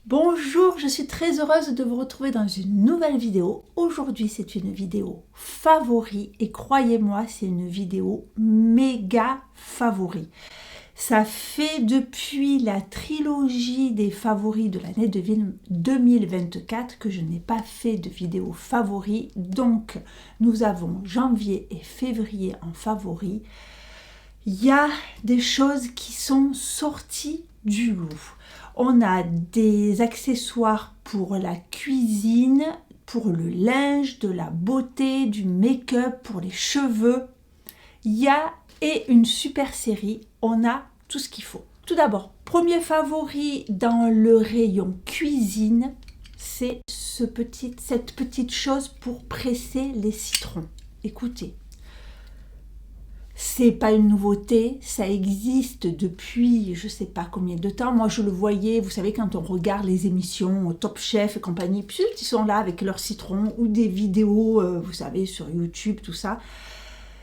Bonjour, je suis très heureuse de vous retrouver dans une nouvelle vidéo. Aujourd'hui, c'est une vidéo favori et croyez-moi, c'est une vidéo méga favori. Ça fait depuis la trilogie des favoris de l'année 2024 que je n'ai pas fait de vidéo favori. Donc, nous avons janvier et février en favoris. Il y a des choses qui sont sorties du lot. On a des accessoires pour la cuisine, pour le linge, de la beauté, du make-up, pour les cheveux. Il y a une super série, on a tout ce qu'il faut. Tout d'abord, premier favori dans le rayon cuisine, c'est cette petite chose pour presser les citrons. Écoutez. C'est pas une nouveauté, ça existe depuis je sais pas combien de temps. Moi je le voyais, vous savez, quand on regarde les émissions Top Chef et compagnie, puis ils sont là avec leur citron ou des vidéos, vous savez, sur YouTube, tout ça.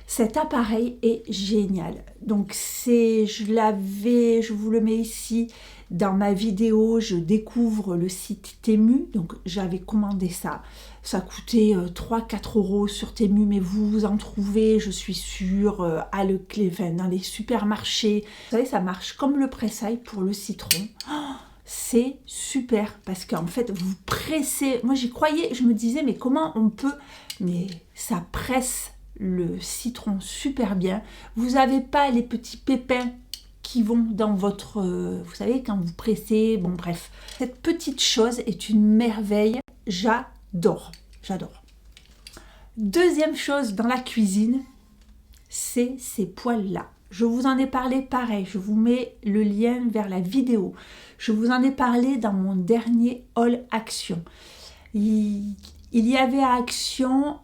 Cet appareil est génial. Donc je vous le mets ici dans ma vidéo, je découvre le site Temu, donc j'avais commandé ça. Ça coûtait 3-4 euros sur Temu, mais vous en trouvez, je suis sûre, dans les supermarchés. Vous savez, ça marche comme le pressail pour le citron. Oh, c'est super, parce qu'en fait, vous pressez... Moi, j'y croyais, je me disais, mais comment on peut... Mais ça presse le citron super bien. Vous n'avez pas les petits pépins qui vont dans votre... vous savez, quand vous pressez, bon bref. Cette petite chose est une merveille, j'adore. Deuxième chose dans la cuisine, c'est ces poêles-là. Je vous en ai parlé pareil, je vous mets le lien vers la vidéo. Je vous en ai parlé dans mon dernier haul Action. Il y avait à Action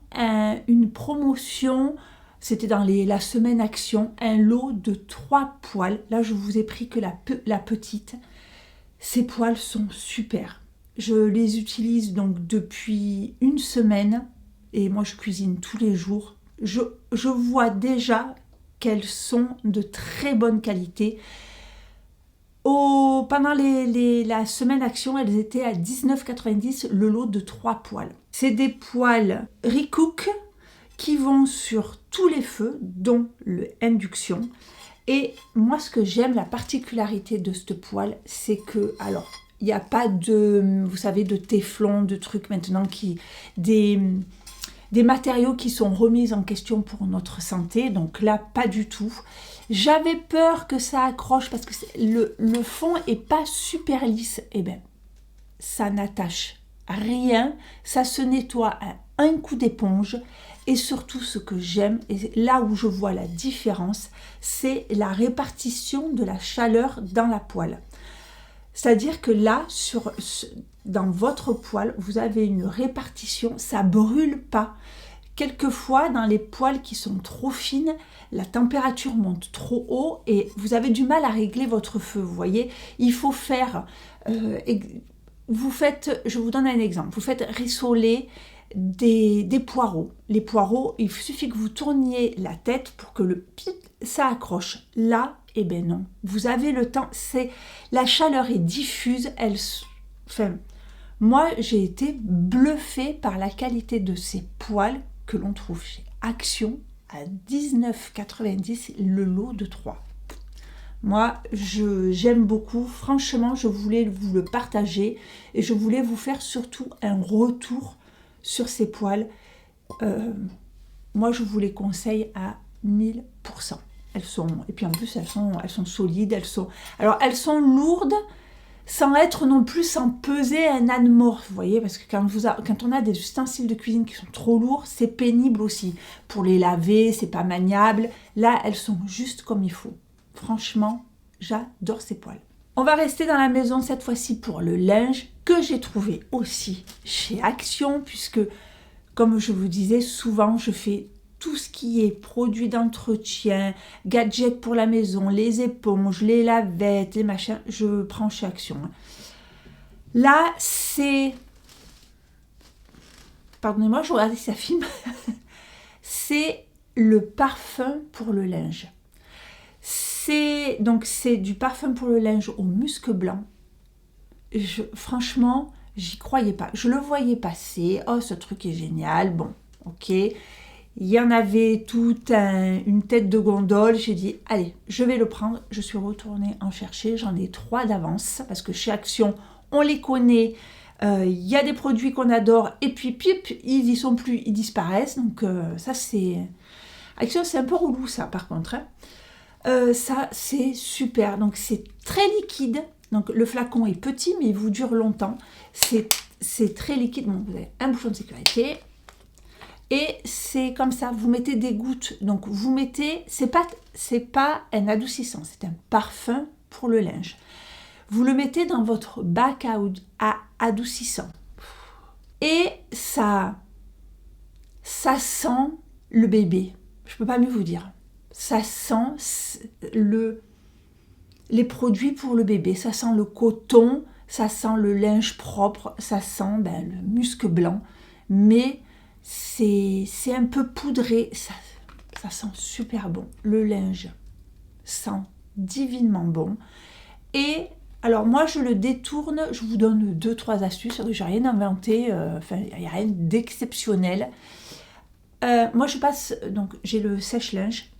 une promotion, c'était dans la semaine Action, un lot de 3 poêles. Là, je vous ai pris que la petite. Ces poêles sont super. Je les utilise donc depuis une semaine et moi je cuisine tous les jours. Je vois déjà qu'elles sont de très bonne qualité. Pendant la semaine Action, elles étaient à 19,90 le lot de 3 poêles. C'est des poêles Recook qui vont sur tous les feux, dont le induction. Et moi, ce que j'aime, la particularité de cette poêle, c'est que, alors, il n'y a pas de, vous savez, de téflon, de trucs maintenant des matériaux qui sont remis en question pour notre santé. Donc là, pas du tout. J'avais peur que ça accroche parce que le fond est pas super lisse. Eh bien, ça n'attache rien. Ça se nettoie à un coup d'éponge. Et surtout, ce que j'aime, et là où je vois la différence, c'est la répartition de la chaleur dans la poêle. C'est-à-dire que là, dans votre poêle, vous avez une répartition, ça ne brûle pas. Quelquefois, dans les poêles qui sont trop fines, la température monte trop haut et vous avez du mal à régler votre feu. Vous voyez, il faut faire... je vous donne un exemple. Vous faites rissoler des poireaux. Les poireaux, il suffit que vous tourniez la tête pour que ça accroche. Là, eh bien non. Vous avez le temps. La chaleur est diffuse. Moi, j'ai été bluffée par la qualité de ces poêles que l'on trouve chez Action à 19,90 le lot de 3. Moi, j'aime beaucoup. Franchement, je voulais vous le partager et je voulais vous faire surtout un retour sur ces poêles. Moi, je vous les conseille à 1000%. Et puis en plus, elles sont solides. Elles sont lourdes sans être non plus, sans peser un âne mort. Vous voyez, parce que quand on a des ustensiles de cuisine qui sont trop lourds, c'est pénible aussi. Pour les laver, c'est pas maniable. Là, elles sont juste comme il faut. Franchement, j'adore ces poêles. On va rester dans la maison cette fois-ci pour le linge que j'ai trouvé aussi chez Action puisque, comme je vous disais, souvent je fais tout ce qui est produits d'entretien, gadgets pour la maison, les éponges, les lavettes, les machins, je prends chez Action. Là, c'est... Pardonnez-moi, je regarde si ça filme. C'est le parfum pour le linge. C'est du parfum pour le linge au musc blanc. franchement, j'y croyais pas. Je le voyais passer. Oh, ce truc est génial. Bon, ok. Il y en avait toute une tête de gondole. J'ai dit, allez, je vais le prendre. Je suis retournée en chercher. J'en ai 3 d'avance parce que chez Action, on les connaît. Il y a des produits qu'on adore et puis pip, ils y sont plus, ils disparaissent. Donc ça c'est... Action, c'est un peu relou ça par contre. Hein. Ça c'est super. Donc c'est très liquide. Donc le flacon est petit mais il vous dure longtemps. C'est très liquide. Bon, vous avez un bouchon de sécurité. Et c'est comme ça, vous mettez des gouttes. Donc vous mettez, c'est pas un adoucissant, c'est un parfum pour le linge. Vous le mettez dans votre bac à adoucissant. Et ça sent le bébé. Je peux pas mieux vous dire. Ça sent les produits pour le bébé. Ça sent le coton, ça sent le linge propre, ça sent le musc blanc. Mais c'est un peu poudré, ça sent super bon. Le linge sent divinement bon. Et alors moi je le détourne, je vous donne 2-3 astuces, j'ai rien inventé, il n'y a rien d'exceptionnel. Moi je passe, donc j'ai le sèche-linge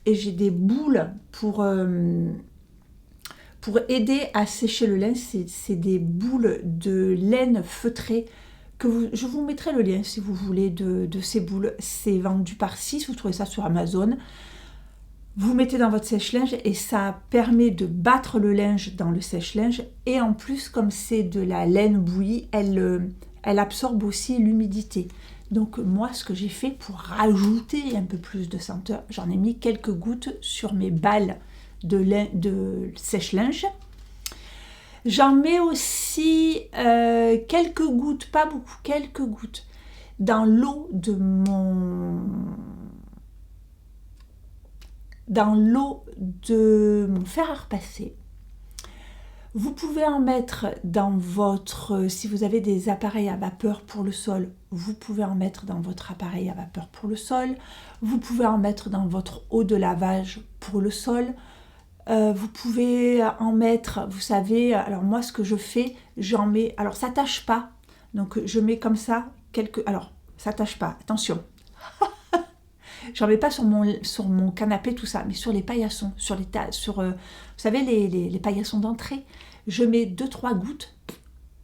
et j'ai des boules pour aider à sécher le linge, c'est des boules de laine feutrée. Je vous mettrai le lien si vous voulez de ces boules. C'est vendu par 6, vous trouvez ça sur Amazon. Vous mettez dans votre sèche-linge et ça permet de battre le linge dans le sèche-linge. Et en plus, comme c'est de la laine bouillie, elle absorbe aussi l'humidité. Donc moi, ce que j'ai fait pour rajouter un peu plus de senteur, j'en ai mis quelques gouttes sur mes balles de sèche-linge. J'en mets aussi quelques gouttes, pas beaucoup, quelques gouttes dans l'eau de mon fer à repasser. Vous pouvez en mettre dans votre, si vous avez des appareils à vapeur pour le sol, vous pouvez en mettre dans votre appareil à vapeur pour le sol. Vous pouvez en mettre dans votre eau de lavage pour le sol. Vous pouvez en mettre, vous savez, alors moi ce que je fais, j'en mets, alors ça tâche pas, donc je mets comme ça alors ça tâche pas, attention, j'en mets pas sur mon canapé tout ça, mais sur les paillassons, vous savez les paillassons d'entrée, je mets 2-3 gouttes,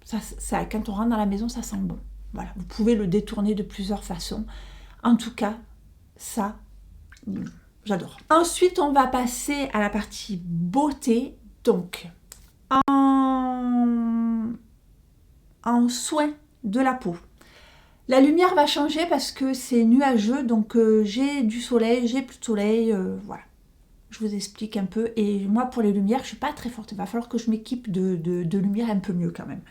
ça, quand on rentre dans la maison ça sent bon, voilà, vous pouvez le détourner de plusieurs façons, en tout cas ça... J'adore. Ensuite, on va passer à la partie beauté. Donc, en soin de la peau. La lumière va changer parce que c'est nuageux. Donc, j'ai du soleil, j'ai plus de soleil. Voilà. Je vous explique un peu. Et moi, pour les lumières, je ne suis pas très forte. Il va falloir que je m'équipe de lumière un peu mieux quand même.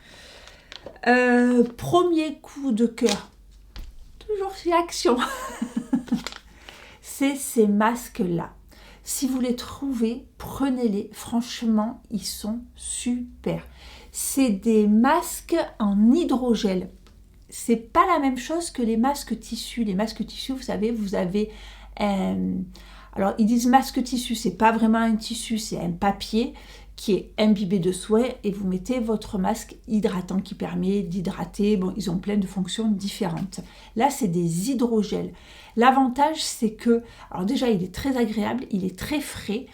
Premier coup de cœur. Toujours chez Action. C'est ces masques-là. Si vous les trouvez, prenez-les. Franchement, ils sont super. C'est des masques en hydrogel. C'est pas la même chose que les masques tissus. Les masques tissus, vous savez, vous avez... alors, ils disent masque tissu. C'est pas vraiment un tissu, c'est un papier qui est imbibé de soin et vous mettez votre masque hydratant qui permet d'hydrater. Bon, ils ont plein de fonctions différentes. Là, c'est des hydrogels. L'avantage, c'est que, alors déjà, il est très agréable, il est très frais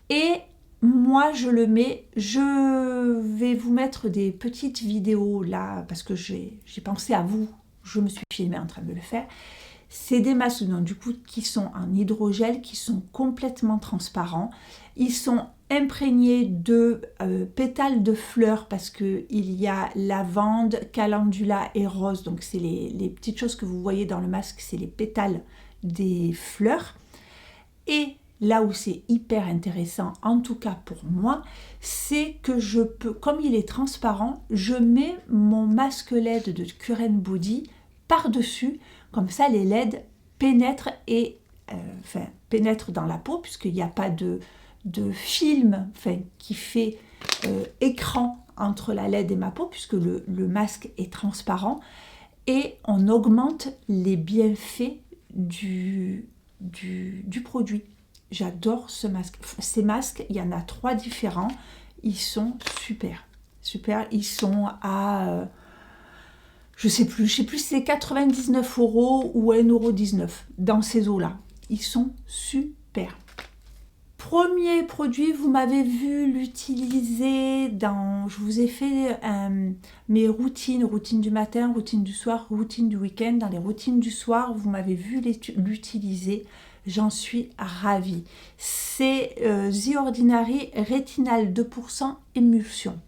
et moi, je le mets, je vais vous mettre des petites vidéos là parce que j'ai pensé à vous, je me suis filmée en train de le faire. C'est des masques donc, du coup qui sont en hydrogel, qui sont complètement transparents. Ils sont imprégnés de pétales de fleurs parce qu'il y a lavande, calendula et rose. Donc c'est les petites choses que vous voyez dans le masque, c'est les pétales des fleurs. Et là où c'est hyper intéressant, en tout cas pour moi, c'est que je peux, comme il est transparent, je mets mon masque LED de Cure Body par-dessus. Comme ça, les LED pénètrent pénètrent dans la peau, puisqu'il n'y a pas de film qui fait écran entre la LED et ma peau, puisque le masque est transparent. Et on augmente les bienfaits du produit. J'adore ce masque. Ces masques, il y en a 3 différents. Ils sont super. super. Ils sont à, je sais plus si c'est 99 € ou 1,19 € dans ces eaux-là. Ils sont super. Premier produit, vous m'avez vu l'utiliser dans... Je vous ai fait mes routines du matin, routine du soir, routine du week-end. Dans les routines du soir, vous m'avez vu l'utiliser. J'en suis ravie. C'est The Ordinary Rétinal 2% Émulsion.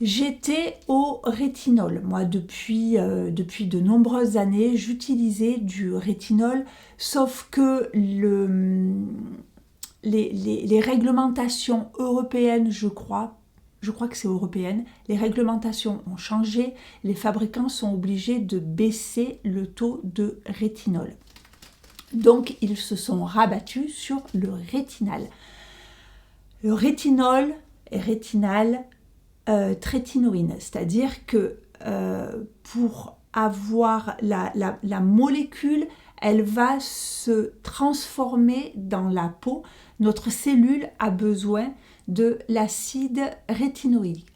J'étais au rétinol. Moi, depuis de nombreuses années, j'utilisais du rétinol, sauf que les réglementations européennes, je crois que c'est européenne, les réglementations ont changé, les fabricants sont obligés de baisser le taux de rétinol. Donc, ils se sont rabattus sur le rétinal. Le rétinol est rétinal trétinoïne, c'est-à-dire que pour avoir la molécule, elle va se transformer dans la peau. Notre cellule a besoin de l'acide rétinoïque.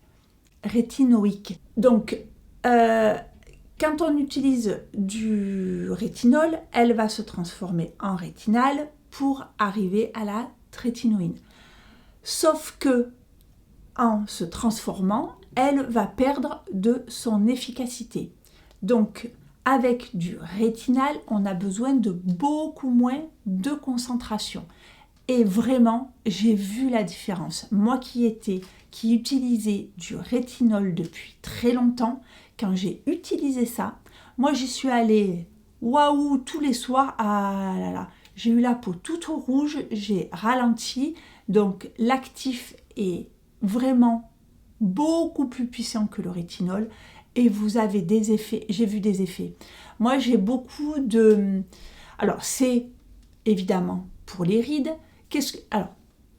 Donc, quand on utilise du rétinol, elle va se transformer en rétinal pour arriver à la trétinoïne. Sauf que, en se transformant, elle va perdre de son efficacité. Donc, avec du rétinal, on a besoin de beaucoup moins de concentration. Et vraiment, j'ai vu la différence. Moi qui utilisais du rétinol depuis très longtemps, quand j'ai utilisé ça, moi j'y suis allée, waouh, tous les soirs, ah là là, j'ai eu la peau toute rouge, j'ai ralenti, donc l'actif est vraiment beaucoup plus puissant que le rétinol et vous avez des effets, j'ai vu des effets. Moi j'ai beaucoup de... Alors c'est évidemment pour les rides. Alors,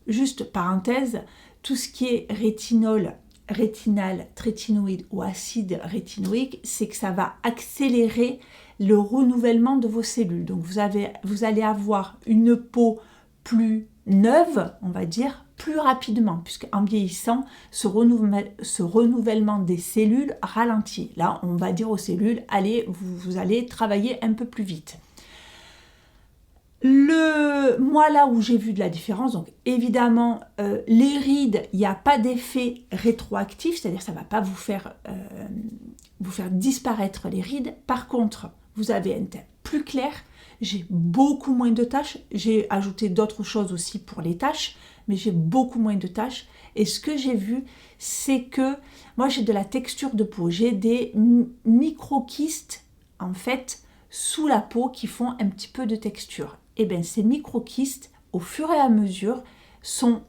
juste parenthèse, tout ce qui est rétinol, rétinal, trétinoïde ou acide rétinoïque, c'est que ça va accélérer le renouvellement de vos cellules. Donc vous allez avoir une peau plus neuve, on va dire, plus rapidement, puisqu'en vieillissant, ce renouvellement des cellules ralentit. Là, on va dire aux cellules, allez, vous allez travailler un peu plus vite. Moi, là où j'ai vu de la différence, donc évidemment, les rides, il n'y a pas d'effet rétroactif, c'est-à-dire ça ne va pas vous faire disparaître les rides. Par contre, vous avez un teint plus clair, j'ai beaucoup moins de taches, j'ai ajouté d'autres choses aussi pour les taches, mais j'ai beaucoup moins de taches. Et ce que j'ai vu, c'est que moi j'ai de la texture de peau, j'ai des micro-kystes en fait sous la peau qui font un petit peu de texture. Et bien ces micro-kystes, au fur et à mesure, sont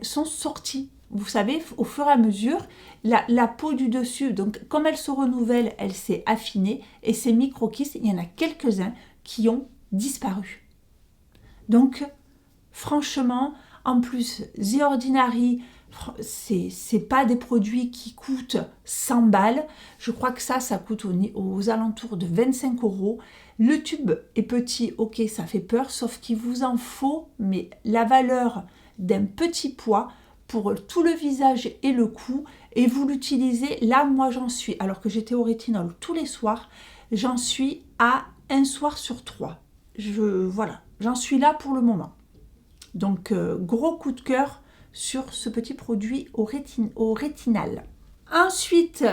sortis. Vous savez, au fur et à mesure, la peau du dessus, donc comme elle se renouvelle, elle s'est affinée. Et ces micro-kystes, il y en a quelques-uns qui ont disparu. Donc, franchement, en plus, The Ordinary, c'est pas des produits qui coûtent 100 balles. Je crois que ça coûte aux alentours de 25 €. Le tube est petit, ok, ça fait peur, sauf qu'il vous en faut, mais la valeur d'un petit poids pour tout le visage et le cou, et vous l'utilisez, là moi j'en suis, alors que j'étais au rétinol tous les soirs, j'en suis à un soir sur 3. Voilà, j'en suis là pour le moment. Donc gros coup de cœur sur ce petit produit au rétinal. Ensuite,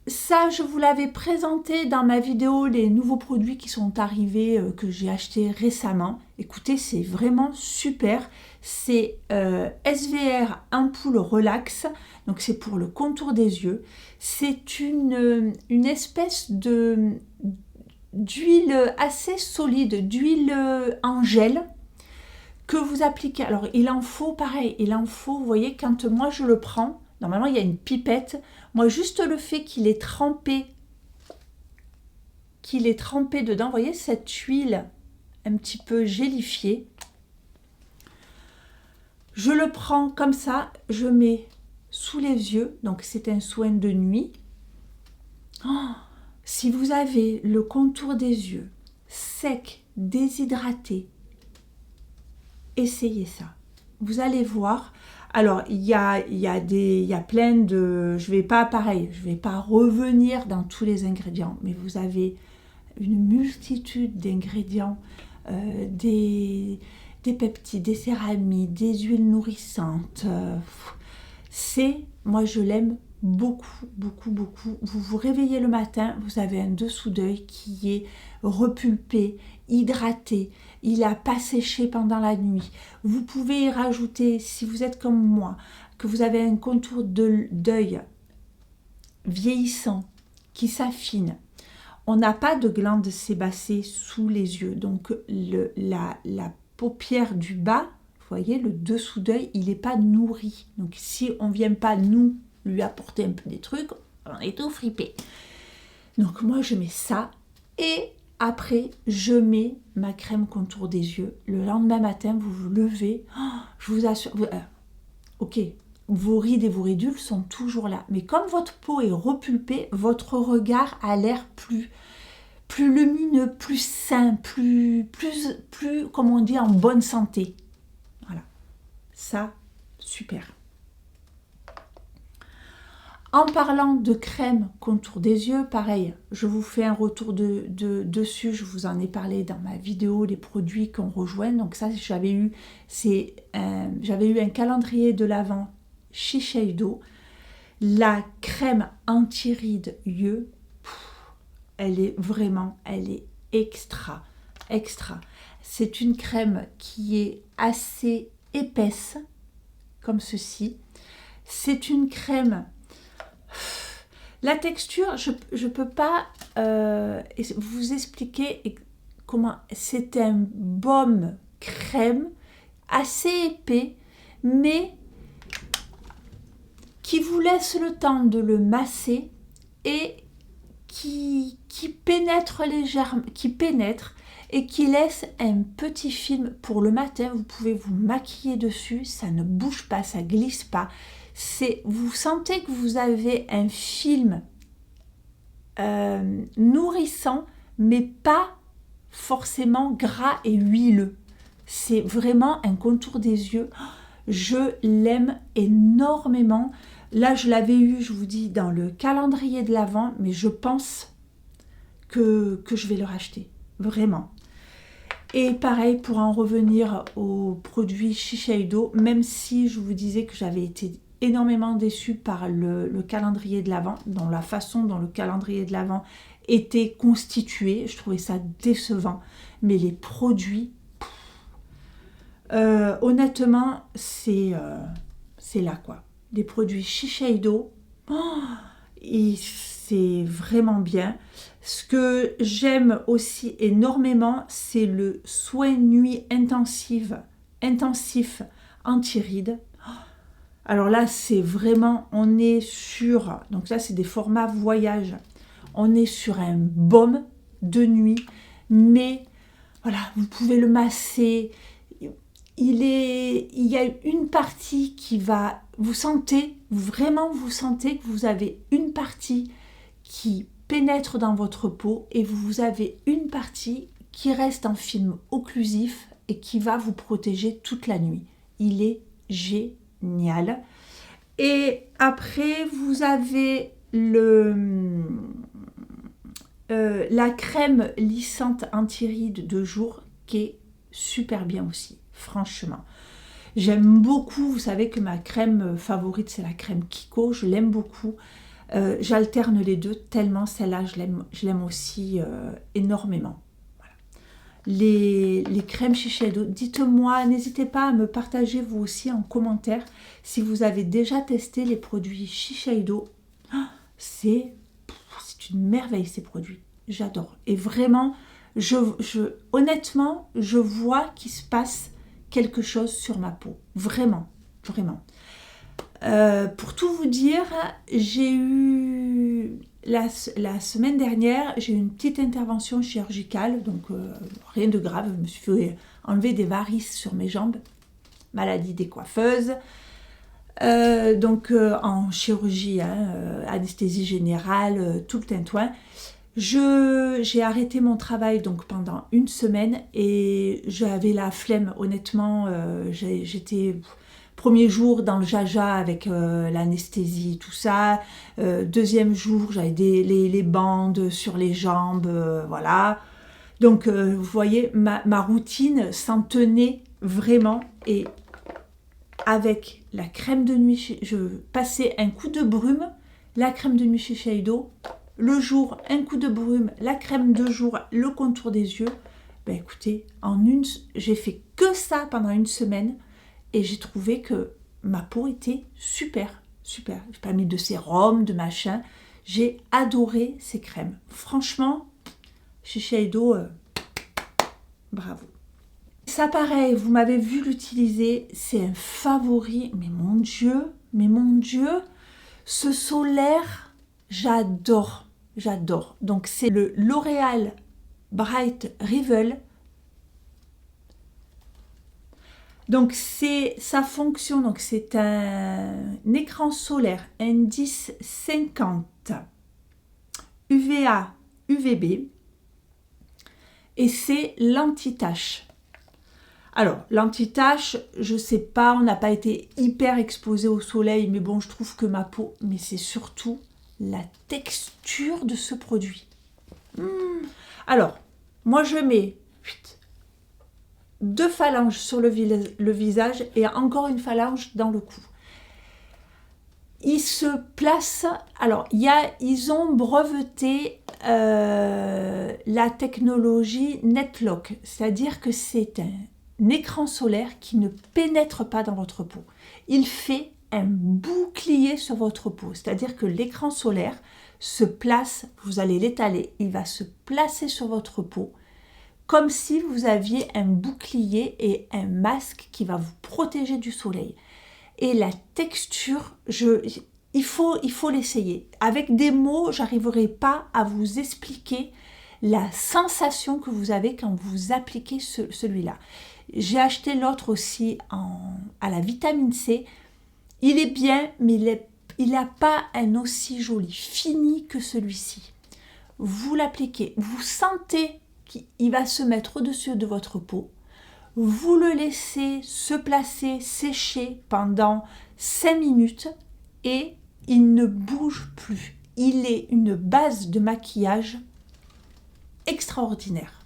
ça je vous l'avais présenté dans ma vidéo, les nouveaux produits qui sont arrivés, que j'ai achetés récemment. Écoutez, c'est vraiment super. C'est SVR Ampoule Relax, donc c'est pour le contour des yeux. C'est une espèce d'huile assez solide, d'huile en gel, que vous appliquez. Alors il en faut pareil, vous voyez, quand moi je le prends, normalement il y a une pipette, moi juste le fait qu'il est trempé dedans, vous voyez cette huile un petit peu gélifiée, je le prends comme ça, je mets sous les yeux, donc c'est un soin de nuit. Oh, si vous avez le contour des yeux sec, déshydraté, essayez ça. Vous allez voir. Alors, il y a plein de... Je vais pas revenir dans tous les ingrédients, mais vous avez une multitude d'ingrédients, des peptides, des céramides, des huiles nourrissantes. Moi je l'aime beaucoup, beaucoup, beaucoup. Vous vous réveillez le matin, vous avez un dessous d'œil qui est repulpé, hydraté, il n'a pas séché pendant la nuit. Vous pouvez y rajouter, si vous êtes comme moi, que vous avez un contour d'œil vieillissant, qui s'affine. On n'a pas de glande sébacée sous les yeux, donc la paupière du bas, vous voyez, le dessous d'œil, il n'est pas nourri. Donc si on ne vient pas nous lui apporter un peu des trucs, on est tout fripé. Donc moi je mets ça et après je mets ma crème contour des yeux. Le lendemain matin, vous vous levez, je vous assure, ok, vos rides et vos ridules sont toujours là. Mais comme votre peau est repulpée, votre regard a l'air plus lumineux, plus sain, plus, comme on dit, en bonne santé. Voilà. Ça, super. En parlant de crème contour des yeux, pareil, je vous fais un retour dessus. Je vous en ai parlé dans ma vidéo, les produits qu'on rejoint. Donc ça, j'avais eu un calendrier de l'Avent Shiseido. La crème anti-rides yeux, elle est extra. C'est une crème qui est assez épaisse, comme ceci. C'est une crème... La texture, je ne peux pas vous expliquer comment... C'est un baume crème assez épais, mais qui vous laisse le temps de le masser et qui pénètre légèrement, et qui laisse un petit film pour le matin. Vous pouvez vous maquiller dessus, ça ne bouge pas, ça glisse pas. Vous sentez que vous avez un film nourrissant, mais pas forcément gras et huileux. C'est vraiment un contour des yeux. Je l'aime énormément. Là, je l'avais eu, je vous dis, dans le calendrier de l'Avent, mais je pense que je vais le racheter. Vraiment. Et pareil, pour en revenir aux produits Shiseido, même si je vous disais que j'avais été énormément déçue par le calendrier de l'Avent, dans la façon dont le calendrier de l'Avent était constitué, je trouvais ça décevant. Mais les produits, honnêtement, c'est là quoi. Des produits Shiseido, c'est vraiment bien. Ce que j'aime aussi énormément, c'est le soin nuit intensif anti-rides. Alors là, c'est vraiment, on est sur, donc ça c'est des formats voyage, on est sur un baume de nuit, mais voilà, vous pouvez le masser. Il y a une partie qui va, vous sentez que vous avez une partie qui pénètre dans votre peau et vous avez une partie qui reste en film occlusif et qui va vous protéger toute la nuit. Il est génial. Et après, vous avez la crème lissante anti-rides de jour qui est super bien aussi. Franchement, j'aime beaucoup. Vous savez que ma crème favorite, c'est la crème Kiko. Je l'aime beaucoup. J'alterne les deux tellement celle-là, je l'aime aussi énormément. Voilà. Les crèmes Shiseido, dites-moi, n'hésitez pas à me partager vous aussi en commentaire si vous avez déjà testé les produits Shiseido. C'est une merveille ces produits. J'adore. Et vraiment, honnêtement, je vois qu'il se passe quelque chose sur ma peau. Vraiment, vraiment. Pour tout vous dire, j'ai eu la semaine dernière, j'ai eu une petite intervention chirurgicale, donc rien de grave. Je me suis fait enlever des varices sur mes jambes, maladie des coiffeuses. Donc en chirurgie, anesthésie générale, tout le tintouin. J'ai arrêté mon travail donc pendant une semaine et j'avais la flemme, honnêtement, j'étais... Premier jour dans le jaja avec l'anesthésie, tout ça. Deuxième jour, j'avais les bandes sur les jambes, voilà. Donc, vous voyez, ma routine s'en tenait vraiment. Et avec la crème de nuit, je passais un coup de brume, la crème de nuit Shiseido. Le jour, un coup de brume, la crème de jour, le contour des yeux. Ben écoutez, j'ai fait que ça pendant une semaine et j'ai trouvé que ma peau était super, super. J'ai pas mis de sérum, de machin. J'ai adoré ces crèmes. Franchement, Shiseido, bravo. Ça pareil, vous m'avez vu l'utiliser, c'est un favori. Mais mon Dieu, ce solaire, j'adore. Donc c'est le L'Oréal Bright Reveal. Donc sa fonction, donc c'est un écran solaire indice 50 UVA UVB et c'est l'anti-tache. Alors, l'anti-tache, je sais pas, on n'a pas été hyper exposé au soleil, mais bon, je trouve que ma peau, mais c'est surtout la texture de ce produit. Alors, moi je mets 2 phalanges sur le visage et encore une phalange dans le cou. Il se place, alors ils ont breveté la technologie NetLock, c'est-à-dire que c'est un écran solaire qui ne pénètre pas dans votre peau. Il fait un bouclier sur votre peau, c'est-à-dire que l'écran solaire se place, vous allez l'étaler, il va se placer sur votre peau comme si vous aviez un bouclier et un masque qui va vous protéger du soleil. Et la texture, il faut l'essayer. Avec des mots, j'arriverai pas à vous expliquer la sensation que vous avez quand vous appliquez celui-là. J'ai acheté l'autre aussi à la vitamine C. Il est bien, mais il n'a pas un aussi joli fini que celui-ci. Vous l'appliquez, vous sentez qu'il va se mettre au-dessus de votre peau. Vous le laissez se placer, sécher pendant 5 minutes et il ne bouge plus. Il est une base de maquillage extraordinaire.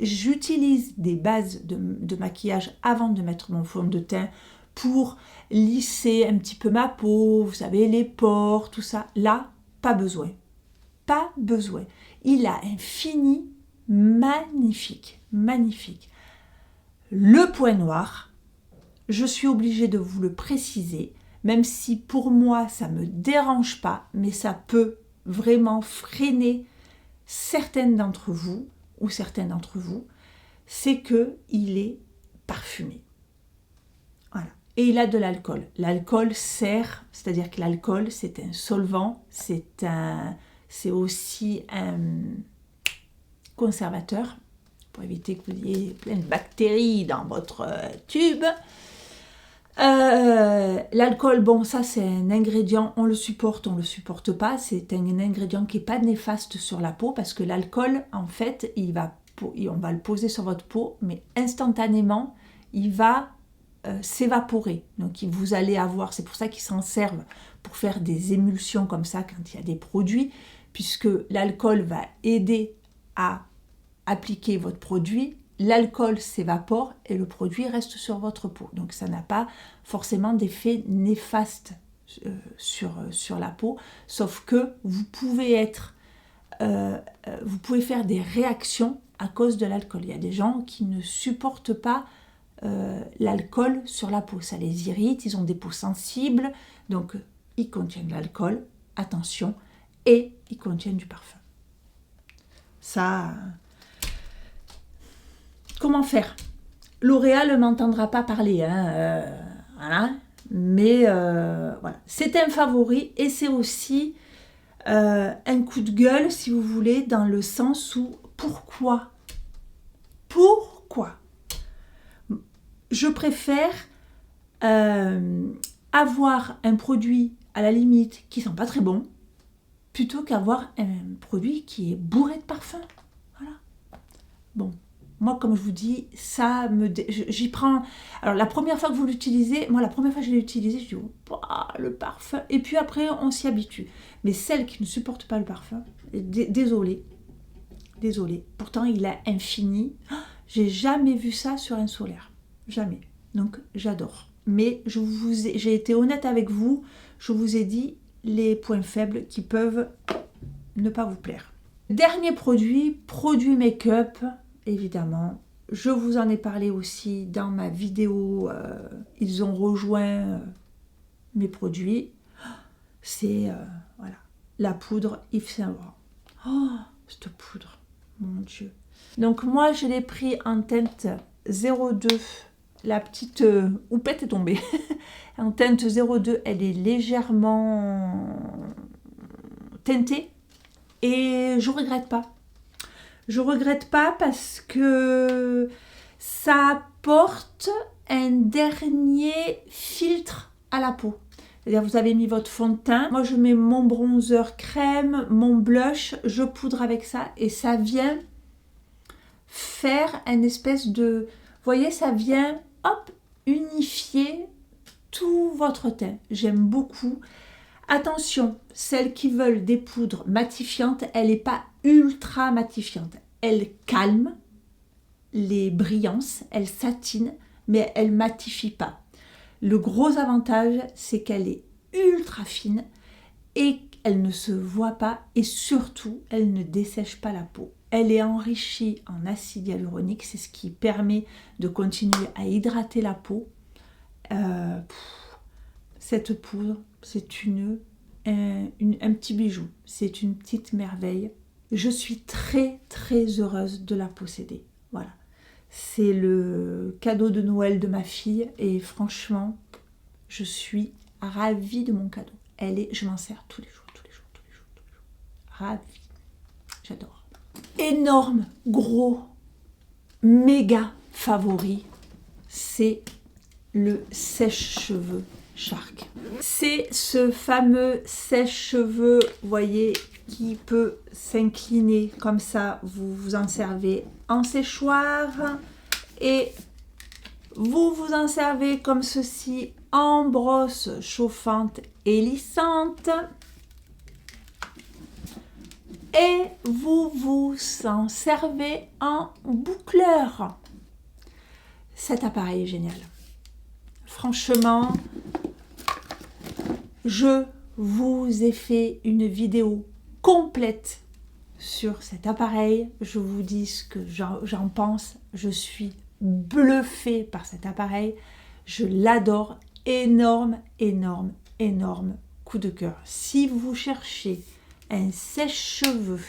J'utilise des bases de maquillage avant de mettre mon fond de teint pour lisser un petit peu ma peau, vous savez, les pores, tout ça. Là, pas besoin. Pas besoin. Il a un fini magnifique, magnifique. Le point noir, je suis obligée de vous le préciser, même si pour moi ça ne me dérange pas, mais ça peut vraiment freiner certaines d'entre vous ou certains d'entre vous, c'est qu'il est parfumé. Voilà. Et il a de l'alcool. L'alcool sert, c'est-à-dire que l'alcool c'est un solvant, c'est aussi un conservateur pour éviter que vous ayez plein de bactéries dans votre tube. L'alcool, bon, ça c'est un ingrédient, on le supporte pas, c'est un ingrédient qui n'est pas néfaste sur la peau parce que l'alcool, en fait, on va le poser sur votre peau, mais instantanément, il va s'évaporer. Donc vous allez avoir, c'est pour ça qu'ils s'en servent pour faire des émulsions comme ça quand il y a des produits, puisque l'alcool va aider à appliquer votre produit, l'alcool s'évapore et le produit reste sur votre peau. Donc ça n'a pas forcément d'effet néfaste sur la peau, sauf que vous pouvez faire des réactions à cause de l'alcool. Il y a des gens qui ne supportent pas l'alcool sur la peau, ça les irrite, ils ont des peaux sensibles, donc ils contiennent de l'alcool, attention, et ils contiennent du parfum. Ça... Comment faire? L'Oréal ne m'entendra pas parler, voilà. Mais voilà. C'est un favori et c'est aussi un coup de gueule, si vous voulez, dans le sens où pourquoi je préfère avoir un produit à la limite qui sent pas très bon plutôt qu'avoir un produit qui est bourré de parfum. Voilà. Bon. Moi, comme je vous dis, j'y prends... Alors, la première fois que vous l'utilisez, moi, la première fois que je l'ai utilisé, je dis, oh, le parfum. Et puis après, on s'y habitue. Mais celles qui ne supportent pas le parfum, désolée. Pourtant, il est infini. J'ai jamais vu ça sur un solaire. Jamais. Donc, j'adore. Mais j'ai été honnête avec vous. Je vous ai dit les points faibles qui peuvent ne pas vous plaire. Dernier produit make-up, évidemment. Je vous en ai parlé aussi dans ma vidéo. Ils ont rejoint mes produits. C'est voilà, la poudre Yves Saint Laurent. Oh, cette poudre, mon Dieu. Donc moi, je l'ai pris en teinte 02. La petite houppette est tombée. En teinte 02, elle est légèrement teintée. Et je regrette pas. Je regrette pas parce que ça apporte un dernier filtre à la peau. C'est-à-dire vous avez mis votre fond de teint. Moi, je mets mon bronzer crème, mon blush, je poudre avec ça et ça vient faire une espèce de... Vous voyez, ça vient, hop, unifier tout votre teint. J'aime beaucoup. Attention, celles qui veulent des poudres matifiantes, elle n'est pas ultra matifiante. Elle calme les brillances, elle satine, mais elle matifie pas. Le gros avantage, c'est qu'elle est ultra fine et elle ne se voit pas et surtout, elle ne dessèche pas la peau. Elle est enrichie en acide hyaluronique, c'est ce qui permet de continuer à hydrater la peau. Cette poudre, c'est un petit bijou, c'est une petite merveille. Je suis très très heureuse de la posséder. Voilà, c'est le cadeau de Noël de ma fille et franchement, je suis ravie de mon cadeau. Je m'en sers tous les jours. Ravie, j'adore. Énorme, gros, méga favori, c'est le sèche-cheveux Shark. C'est ce fameux sèche-cheveux, vous voyez, qui peut s'incliner comme ça. Vous vous en servez en séchoir et vous vous en servez comme ceci en brosse chauffante et lissante. Et vous vous en servez en boucleur. Cet appareil est génial. Franchement, je vous ai fait une vidéo complète sur cet appareil. Je vous dis ce que j'en pense. Je suis bluffée par cet appareil. Je l'adore. Énorme, énorme, énorme coup de cœur. Si vous cherchez un sèche-cheveux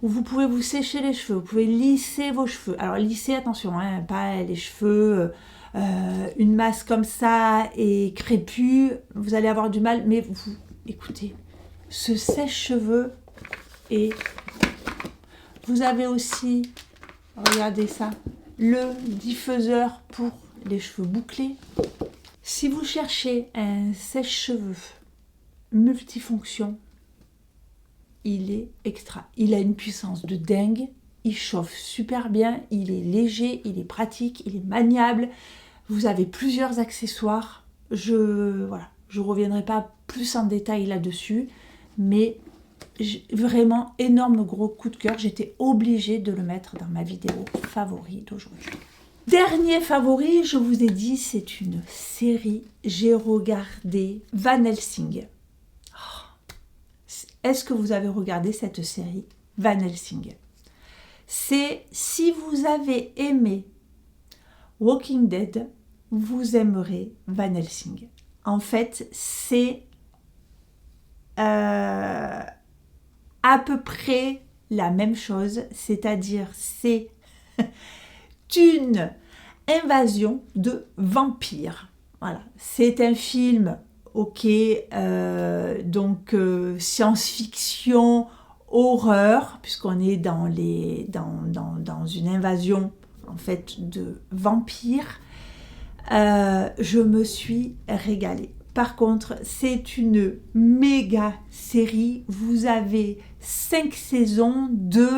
où vous pouvez vous sécher les cheveux, vous pouvez lisser vos cheveux. Alors lisser, attention, hein, pas les cheveux... une masse comme ça et crépue, vous allez avoir du mal, mais vous, écoutez, ce sèche-cheveux et vous avez aussi, regardez ça, le diffuseur pour les cheveux bouclés. Si vous cherchez un sèche-cheveux multifonction, il est extra. Il a une puissance de dingue. Il chauffe super bien, il est léger, il est pratique, il est maniable. Vous avez plusieurs accessoires. Je reviendrai pas plus en détail là-dessus, mais vraiment énorme gros coup de cœur. J'étais obligée de le mettre dans ma vidéo favori d'aujourd'hui. Dernier favori, je vous ai dit, c'est une série. J'ai regardé Van Helsing. Est-ce que vous avez regardé cette série Van Helsing? C'est si vous avez aimé Walking Dead, vous aimerez Van Helsing. En fait, c'est à peu près la même chose, c'est-à-dire c'est une invasion de vampires. Voilà, c'est un film, ok, donc science-fiction, horreur, puisqu'on est dans une invasion en fait de vampires. Je me suis régalée. Par contre, c'est une méga série. Vous avez 5 saisons de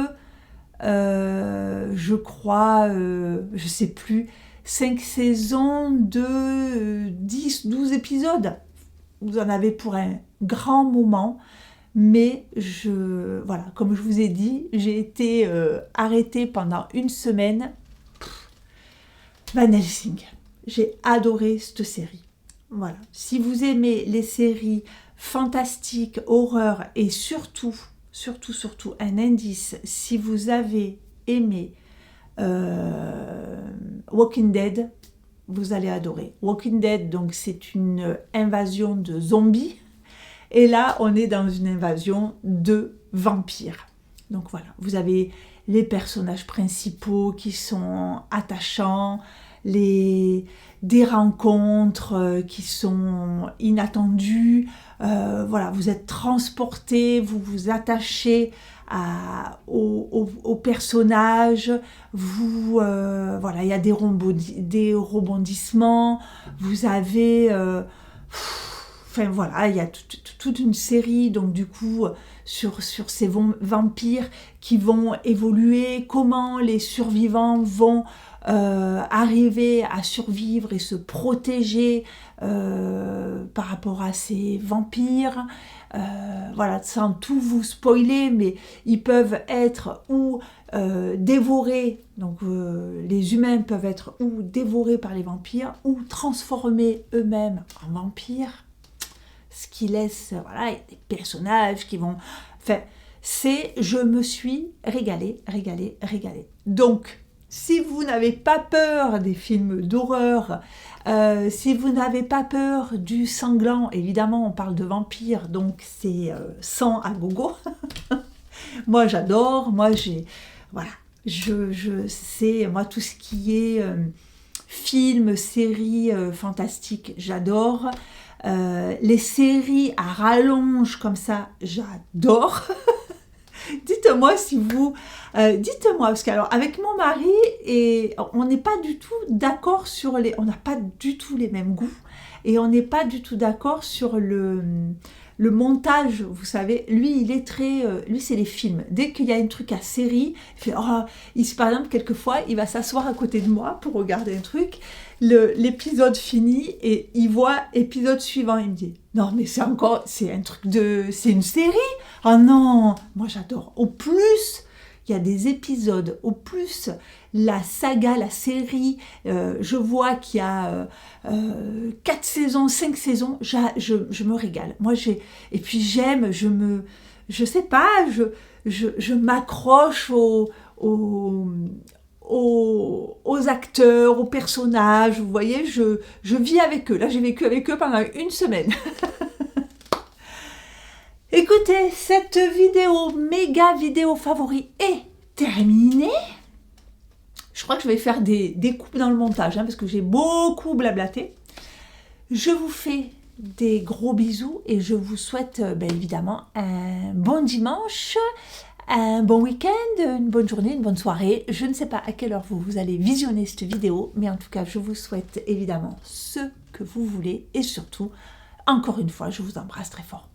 je crois, je sais plus, 5 saisons de 10-12 épisodes. Vous en avez pour un grand moment, mais voilà, comme je vous ai dit, j'ai été arrêtée pendant une semaine. Van Helsing, j'ai adoré cette série. Voilà, si vous aimez les séries fantastiques, horreur et surtout un indice, si vous avez aimé Walking Dead, vous allez adorer. Walking Dead, donc c'est une invasion de zombies, et là on est dans une invasion de vampires. Donc voilà, vous avez les personnages principaux qui sont attachants, des rencontres qui sont inattendues, voilà, vous êtes transporté, vous vous attachez aux personnages, voilà, il y a des rebondissements, vous avez, enfin voilà, il y a toute une série, donc du coup, sur ces vampires qui vont évoluer, comment les survivants vont arriver à survivre et se protéger par rapport à ces vampires. Voilà, sans tout vous spoiler, mais ils peuvent être ou dévorés, donc les humains peuvent être ou dévorés par les vampires ou transformés eux-mêmes en vampires, ce qui laisse, voilà, des personnages qui vont... Enfin, je me suis régalée. Donc, si vous n'avez pas peur des films d'horreur, si vous n'avez pas peur du sanglant, évidemment on parle de vampires, donc c'est sang à gogo. Moi j'adore, voilà, c'est moi tout ce qui est films, séries fantastiques, j'adore. Les séries à rallonge comme ça, j'adore. Dites-moi si vous... dites-moi, parce qu'avec mon mari, on n'est pas du tout d'accord sur les... On n'a pas du tout les mêmes goûts. Et on n'est pas du tout d'accord sur le montage, vous savez. Lui, il est très... lui, c'est les films. Dès qu'il y a un truc à série, il fait... Oh, par exemple, quelquefois, il va s'asseoir à côté de moi pour regarder un truc. L'épisode fini et il voit épisode suivant. Il me dit... Non, mais c'est un truc de... C'est une série. Oh non, moi j'adore. Au plus, il y a des épisodes. Au plus, la saga, la série, je vois qu'il y a 4 saisons, 5 saisons. Je me régale. Moi, et puis j'aime, je sais pas, je m'accroche aux acteurs, aux personnages, vous voyez, je vis avec eux. Là, j'ai vécu avec eux pendant une semaine. Écoutez, cette méga vidéo favori est terminée. Je crois que je vais faire des coupes dans le montage, parce que j'ai beaucoup blablaté. Je vous fais des gros bisous et je vous souhaite évidemment un bon dimanche, un bon week-end, une bonne journée, une bonne soirée. Je ne sais pas à quelle heure vous allez visionner cette vidéo, mais en tout cas, je vous souhaite évidemment ce que vous voulez et surtout, encore une fois, je vous embrasse très fort.